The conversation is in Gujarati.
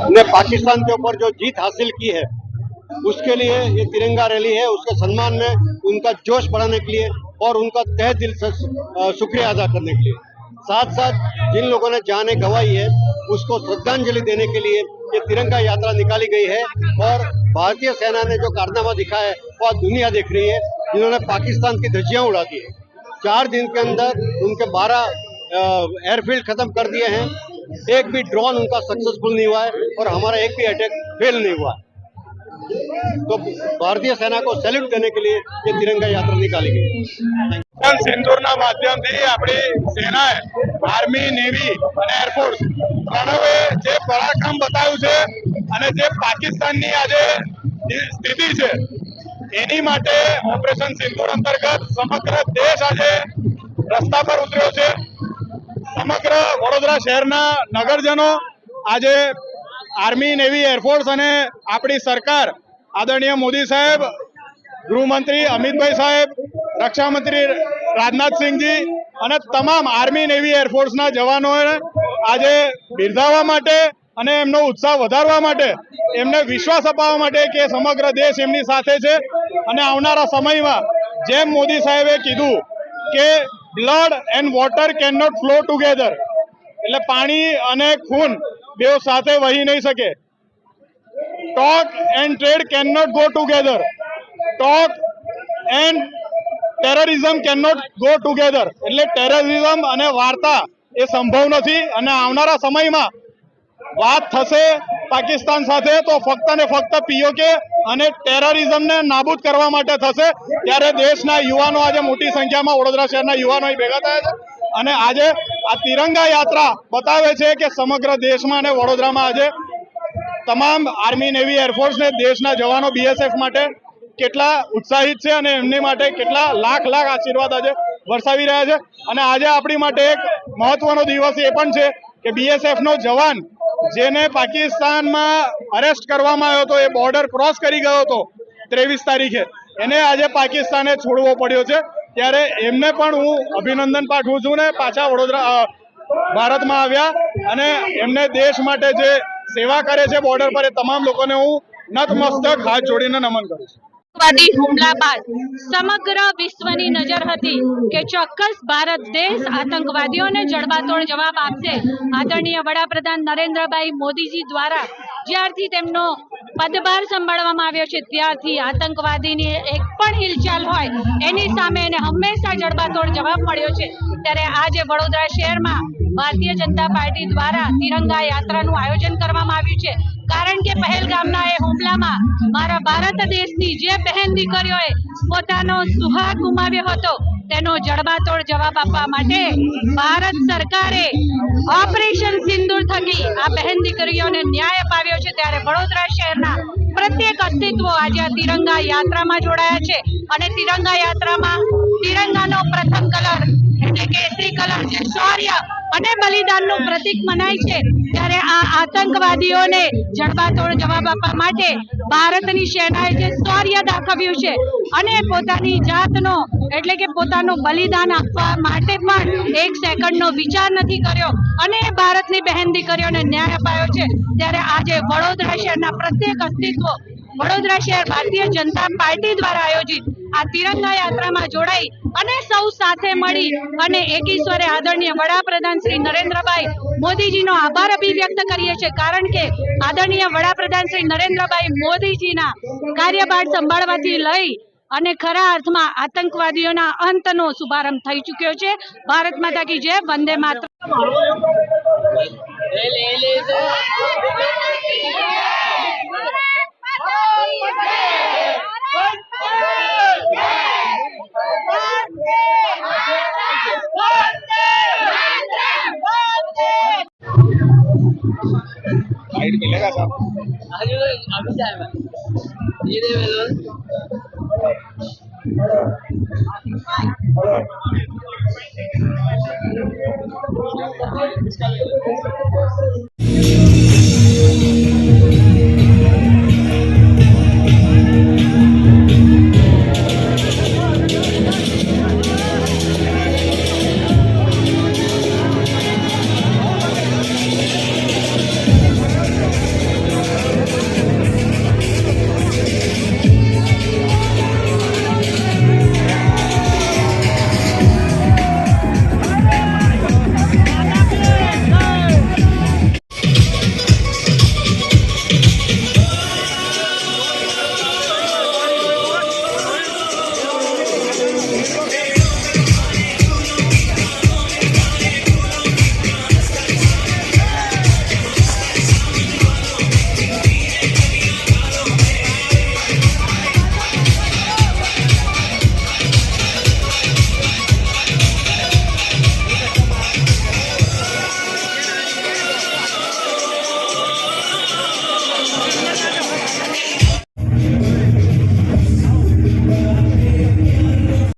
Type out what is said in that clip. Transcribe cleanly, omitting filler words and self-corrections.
ने पाकिस्तान के ऊपर जो जीत हासिल की है उसके लिए ये तिरंगा रैली है। उसके सम्मान में उनका जोश बढ़ाने के लिए और उनका तहे दिल से शुक्रिया अदा करने के लिए, साथ साथ जिन लोगों ने जाने गंवाई है उसको श्रद्धांजलि देने के लिए ये तिरंगा यात्रा निकाली गई है। और भारतीय सेना ने जो कारनामा दिखा है वह दुनिया देख रही है, जिन्होंने पाकिस्तान की धज्जियां उड़ा दी है। 4 दिन के अंदर उनके 12 एयरफील्ड खत्म कर दिए हैं, एक भी ड्रोन उनका सक्सेसफुल नहीं हुआ है और हमारा एक भी अटैक फेल नहीं हुआ है। तो भारतीय सेना को सैल्यूट देने के लिए ये तिरंगा यात्रा निकाली गई। સિંદૂરના માધ્યમથી આપણી સેનાએ આર્મી, નેવી અને એરફોર્સ ત્રણેય જે પરાક્રમ બતાવ્યું છે અને જે પાકિસ્તાનની આજે સ્થિતિ છે એની માટે ઓપરેશન સિંદૂર અંતર્ગત સમગ્ર દેશ આજે રસ્તા પર ઉતર્યો છે। સમગ્ર વડોદરા શહેરના નગરજનો આજે આર્મી, નેવી, એરફોર્સ અને આપણી સરકાર આદરણીય મોદી સાહેબ, ગૃહમંત્રી અમિતભાઈ સાહેબ, રક્ષા મંત્રી રાજનાથ સિંહજી અને તમામ આર્મી, નેવી, એરફોર્સના જવાનોને આજે બિરદાવવા માટે અને એમનો ઉત્સાહ વધારવા માટે, એમને વિશ્વાસ અપાવવા માટે કે સમગ્ર દેશ એમની સાથે છે અને આવનારા સમયમાં જેમ મોદી સાહેબે કીધું કે blood and water can not flow together, એટલે પાણી અને ખૂન બે સાથે વહી નહીં શકે। Talk and trade can not go together, talk and terrorism can not go together, એટલે ટેરરિઝમ અને વાર્તા એ સંભવ નથી। અને આવનારા સમયમાં વાત થશે પાકિસ્તાન સાથે તો ફક્ત ને ફક્ત પીઓકે અને ટેરરિઝમને નાબૂદ કરવા માટે થશે। ત્યારે દેશના યુવાનો આજે મોટી સંખ્યામાં વડોદરા શહેરના યુવાનો અહીં ભેગા થયા છે અને આજે આ તિરંગા યાત્રા બતાવે છે કે સમગ્ર દેશમાં અને વડોદરામાં આજે તમામ આર્મી, નેવી, એરફોર્સ ને દેશના જવાનો બીએસએફ માટે કેટલા ઉત્સાહિત છે અને એમની માટે કેટલા લાખ લાખ આશીર્વાદ આજે વરસાવી રહ્યા છે। અને આજે આપણી માટે એક મહત્વનો દિવસ એ પણ છે કે બીએસએફ નો જવાન જેને પાકિસ્તાનમાં અરેસ્ટ કરવામાં આવ્યો હતો, એ બોર્ડર ક્રોસ કરી ગયો હતો 23 તારીખે, એને આજે પાકિસ્તાને છોડવો પડ્યો છે। ત્યારે એમને પણ હું અભિનંદન પાઠવું છું ને પાછા વડોદરા ભારતમાં આવ્યા અને એમને દેશ માટે જે સેવા કરે છે બોર્ડર પર, એ તમામ લોકોને હું નતમસ્તક હાથ જોડીને નમન કરું છું। આતંકવાદી હુમલા બાદ સમગ્ર વિશ્વની નજર હતી કે ચોક્કસ ભારત દેશ આતંકવાદીઓને જડબાતોડ જવાબ આપશે। આદરણીય વડાપ્રધાન નરેન્દ્રભાઈ મોદીજી દ્વારા જ્યારથી તેમનો પદભાર સંભાળવામાં આવ્યો છે ત્યારથી આતંકવાદીની એક પણ હિલચાલ હોય એની સામે એને હંમેશા જડબાતોડ જવાબ મળ્યો છે। ત્યારે આજે વડોદરા શહેરમાં ભારતીય જનતા પાર્ટી દ્વારા તિરંગા યાત્રાનું આયોજન કરવામાં આવ્યું છે। કારણ કે પહેલગામના એ હુમલામાં મારા ભારત દેશની જે બહેન દીકરીઓએ પોતાનો સુહાગ ગુમાવ્યો હતો તેનો જડબાતોડ જવાબ આપવા માટે ભારત સરકારે ઓપરેશન સિંદૂર થકી આ બહેન દીકરીઓને ન્યાય અપાવ્યો છે। ત્યારે વડોદરા શહેરના પ્રત્યેક અસ્તિત્વ આજે આ તિરંગા યાત્રામાં જોડાયા છે અને તિરંગા યાત્રામાં તિરંગાનો પ્રથમ કલર એટલે કેસરી કલર જે શૌર્ય અને બલિદાનનું પ્રતીક મનાય છે। ત્યારે આ આતંકવાદીઓને જડબાતોડ જવાબ આપવા માટે ભારતની સેનાએ જે શૌર્ય દાખવ્યું છે અને પોતાની જાતનો એટલે કે પોતાનું બલિદાન આપવા માટે પણ એક સેકન્ડનો વિચાર નથી કર્યો અને ભારતની બહેન દીકરીઓને ન્યાય અપાયો છે। ત્યારે આજે વડોદરા શહેરના પ્રત્યેક અસ્તિત્વ વડોદરા શહેર ભારતીય જનતા પાર્ટી દ્વારા આયોજિત આ તિરંગા યાત્રામાં જોડાઈ અને સૌ સાથે મળી અને એकीश्वरे आदरणीय वडाप्रधान श्री नरेंद्रभाई मोदीजीનો આભાર અભિવ્યક્ત કરીએ છીએ। કારણ કે આદરણીય વડાપ્રધાન શ્રી નરેન્દ્રભાઈ મોદીજીના કાર્યભાર સંભાળવાથી લઈ અને ખરા અર્થમાં આતંકવાદીઓના અંતનો શુભારંભ થઈ ચૂક્યો છે। ભારત માતા की जय, वंदे मातरम। मिलेगा साहब अभी जाएगा ये दे वेलो